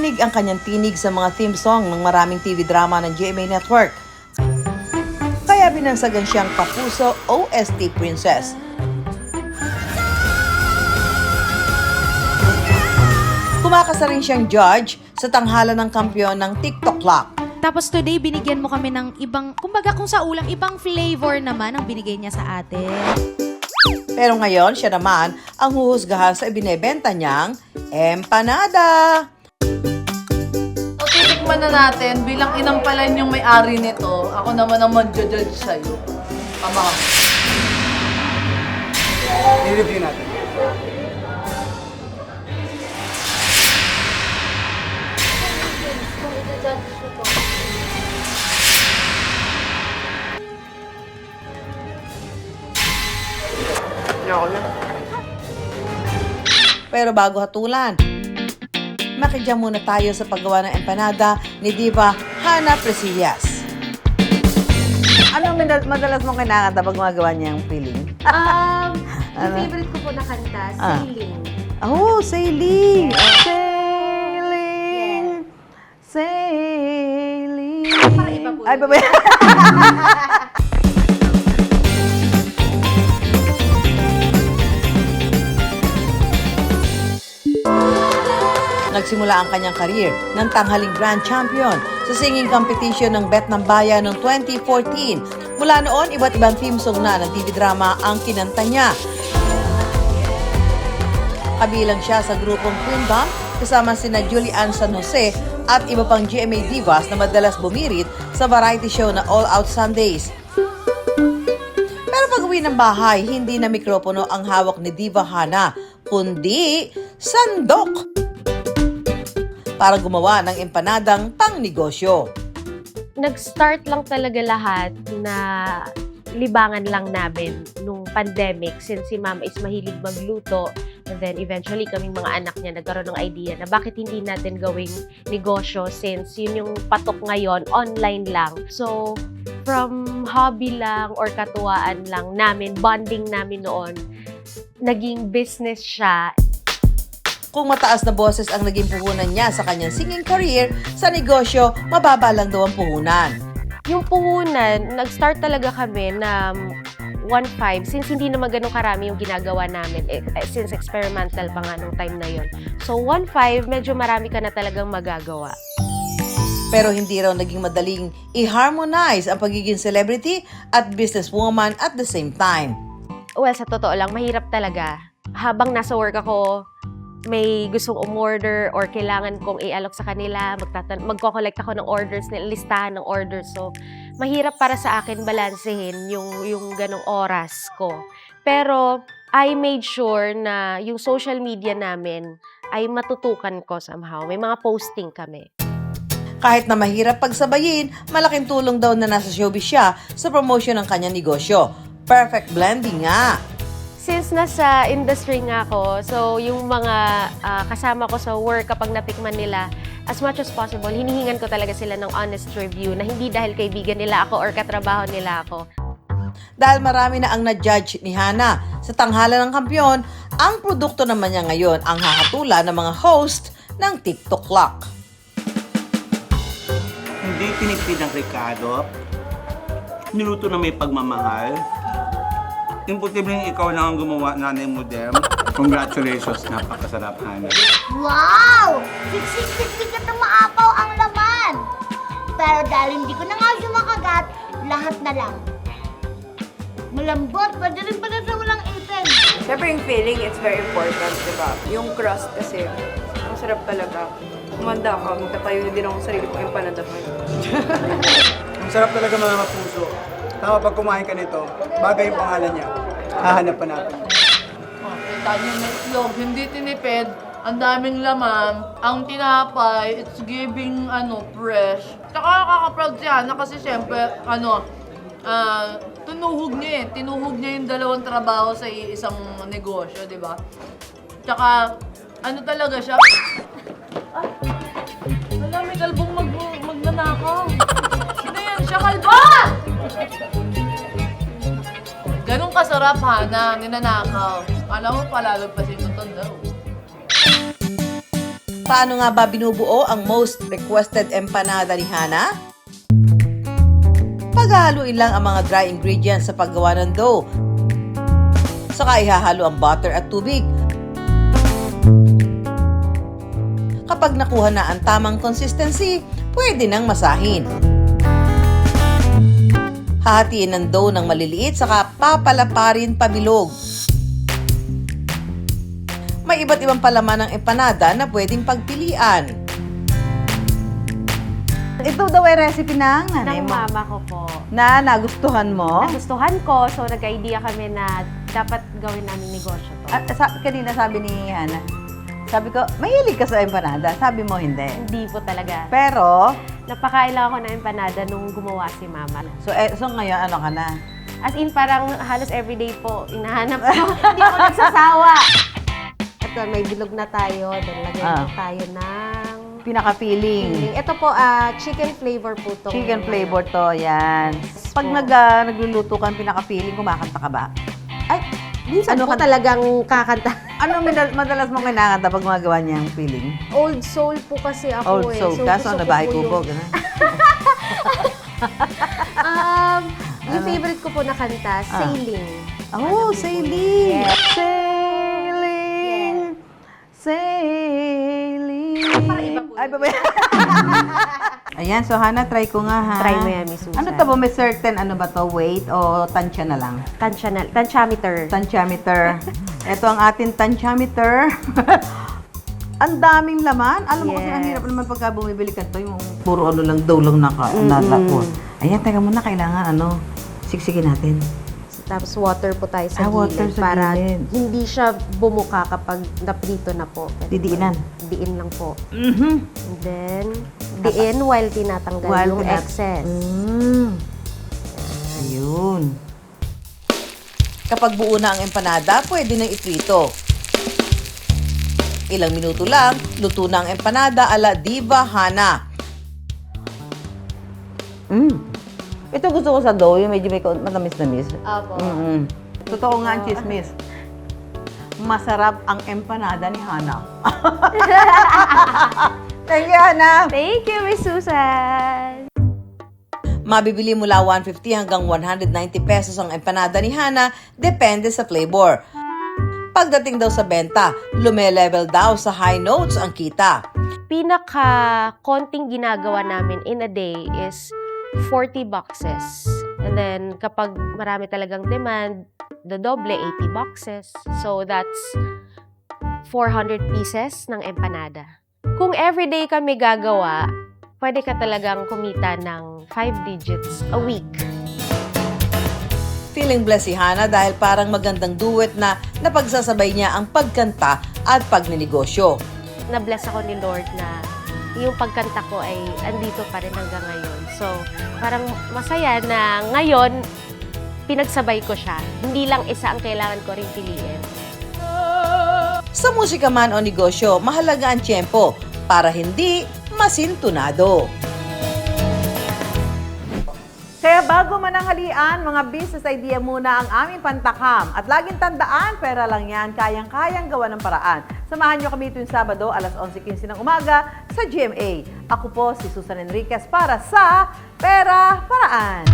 Marinig ang kanyang tinig sa mga theme song ng maraming TV drama ng GMA Network. Kaya binansagan siyang Kapuso OST Princess. Kumakasa rin siyang judge sa tanghalan ng kampyon ng TikTok Clock. Tapos today, binigyan mo kami ng ibang, kumbaga kung sa ulam, ibang flavor naman ang binigay niya sa atin. Pero ngayon, siya naman ang huhusgahan sa ibinebenta niyang empanada. O, titikman na natin bilang inampalan yung may-ari nito. Ako naman ang mag-judge sa'yo. Tama. I-review natin. Pero bago hatulan, makidya muna tayo sa paggawa ng empanada ni Diva Hana Presillas. Anong madalas mong kinakanta pag gumagawa niyang feeling? Yung favorite ko po na kanta, Sailing. Oh, sailing! Sailing! Sailing! Parang iba po Ay, yun. babay. Nagsimula ang kanyang career ng tanghaling grand champion sa singing competition ng Bet ng Bayan noong 2014. Mula noon, iba't ibang theme song na ng TV drama ang kinanta niya. Kabilang siya sa grupong Queen Bang kasama sina Julian San Jose at iba pang GMA divas na madalas bumirit sa variety show na All Out Sundays. Pero pag-uwi ng bahay, hindi na mikropono ang hawak ni Diva Hana, kundi sandok para gumawa ng empanadang pang-negosyo. Nag-start lang talaga lahat na libangan lang namin nung pandemic since si Mama is mahilig magluto. And then eventually kaming mga anak niya nagkaroon ng idea na bakit hindi natin gawing negosyo since yun yung patok ngayon, online lang. So, from hobby lang or katuwaan lang namin, bonding namin noon, naging business siya. Kung mataas na boses ang naging puhunan niya sa kanyang singing career, sa negosyo, mababa lang daw ang puhunan. Yung puhunan, nag-start talaga kami na 1.5 since hindi naman ganun karami yung ginagawa namin since experimental pa nga nung time na yon. So 1.5, medyo marami ka na talagang magagawa. Pero hindi raw naging madaling i-harmonize ang pagiging celebrity at businesswoman at the same time. Well, sa totoo lang, mahirap talaga. Habang nasa work ako, may gustong umorder or kailangan kong i-alok sa kanila, magko-collect ako ng orders, listahan ng orders. So, mahirap para sa akin balansehin yung ganong oras ko. Pero, I made sure na yung social media namin ay matutukan ko somehow. May mga posting kami. Kahit na mahirap pagsabayin, malaking tulong daw na nasa showbiz siya sa promotion ng kanyang negosyo. Perfect blending nga! Since nasa industry nga ako, so yung mga kasama ko sa work kapag natikman nila, as much as possible, hinihingan ko talaga sila ng honest review na hindi dahil kaibigan nila ako or katrabaho nila ako. Dahil marami na ang na-judge ni Hana sa tanghalan ng kampyon, ang produkto naman niya ngayon ang hahatulan ng mga host ng TikTok Clock. Hindi pinigpid ng Ricardo. Niluto na may pagmamahal. Imposibleng ikaw lang ang gumawa, nanay mo, Dem. Congratulations, napakasarap, Hana. Wow! Siksik-siksik at maapaw ang laman! Pero dahil hindi ko na nga sumakagat, lahat na lang. Malambot, pwede rin pala sa walang ipin. Siyempre yung feeling, it's very important, diba? Yung crust kasi, ang sarap talaga. Kumanda ako, magtatayo na din ako sa sarili ko yung panadaman. Ang sarap talaga mga kapuso. Tama, pag kumain ka nito, bagay yung pangalan niya. Hahanap pa natin. Oh, kita niyo yung itlog, hindi tinipid. Ang daming laman. Ang tinapay, it's giving, fresh. Tsaka nakaka-proud si Hana kasi syempre, tinuhog niya yung dalawang trabaho sa isang negosyo, di ba? Tsaka, talaga siya? Wala, may kalbong magnanakaw. Sino yan? Siya kalbo! Ganun kasarap, Hana, ninanakaw. Alam mo, palalagpasin ko to daw. Paano nga ba binubuo ang most requested empanada ni Hana? Paghahaluin lang ang mga dry ingredients sa paggawa ng dough. Saka ihahalo ang butter at tubig. Kapag nakuha na ang tamang consistency, pwede nang masahin. Hahatiin ng dough ng maliliit saka papalaparin pabilog. May iba't ibang palaman ng empanada na pwedeng pagpilian. Ito daw ay recipe ng nanay Ng mo mama ko po. na nagustuhan mo. Nagustuhan ko, so nag-idea kami na dapat gawin namin negosyo to. Kanina sabi ni Hana, sabi ko, mahilig ka sa empanada. Sabi mo, hindi. Hindi po talaga. Pero, Napakain lang ako ng empanada nung gumawa si mama. so ngayon, ano ka na? As in, parang halos everyday po, inahanap ko. Hindi ako nagsasawa. Ito, may bilog na tayo. Then, lagyan po tayo ng Pinaka-feeling. feeling. Ito po, chicken flavor po to. Chicken flavor to, yan. Pag po. nagluluto ka ng pinaka-feeling, kumakanta ka ba? Ay, minsan Ano po ka- talagang kakanta. Ano madalas mong kinakanta pag gumagawa niya ang feeling? Old soul po kasi ako Old eh. soul ka, so gusto ko nabahay po kubo, yung- gano'n. Yung favorite ko po na kanta, Sailing. Oh, sailing! Yes. Sailing! Sailing! Parang iba po Ay, Ayan, so Hana, try ko nga ha. Try mo yan, Miss Susan. Ano to ba? May certain ano ba to? Weight o tansya na lang? Tantiameter. Tantiameter. Ito ang ating tantiameter. Ang daming laman. Alam mo kasi Yes. ang hirap naman pagka bumibili ka to, yung puro ano lang, dough lang nalapon. Ayan, teka muna, kailangan ano, siksigin natin. Tapos water po tayo sa water gilid sa para gilid. hindi siya bumuka kapag naprito na po. Didiinan. Diin lang po. Mhm. And then, diin while tinatanggal yung excess. Ayun. Kapag buo na ang empanada, pwede nang iprito. Ilang minuto lang, luto na ang empanada ala Diva Hana. Ito gusto ko sa dough, yung medyo may matamis-tamis. Apo. Totoo nga ang chismis. Masarap ang empanada ni Hana. Thank you, Hana. Thank you, Miss Susan! Mabibili mula 150 hanggang 190 pesos ang empanada ni Hana, depende sa flavor. Pagdating daw sa benta, lume-level daw sa high notes ang kita. Pinaka-konting ginagawa namin in a day is 40 boxes. And then, kapag marami talagang demand, dodoble, 80 boxes. So, that's 400 pieces ng empanada. Kung everyday kami gagawa, pwede ka talagang kumita ng 5 digits a week. Feeling blessed si Hana dahil parang magandang duet na napagsasabay niya ang pagkanta at pagninegosyo. Na-bless ako ni Lord na yung pagkanta ko ay andito pa rin hanggang ngayon. So, parang masaya na ngayon, pinagsabay ko siya. Hindi lang isa ang kailangan ko rin piliin. Sa musika man o negosyo, mahalaga ang tiyempo para hindi masintunado. Kaya bago mananghalian, mga business idea muna ang aming pantakam. At laging tandaan, pera lang yan, kayang-kayang gawa ng paraan. Samahan nyo kami tuwing Sabado, alas 11:15 ng umaga sa GMA. Ako po si Susan Enriquez para sa Pera Paraan.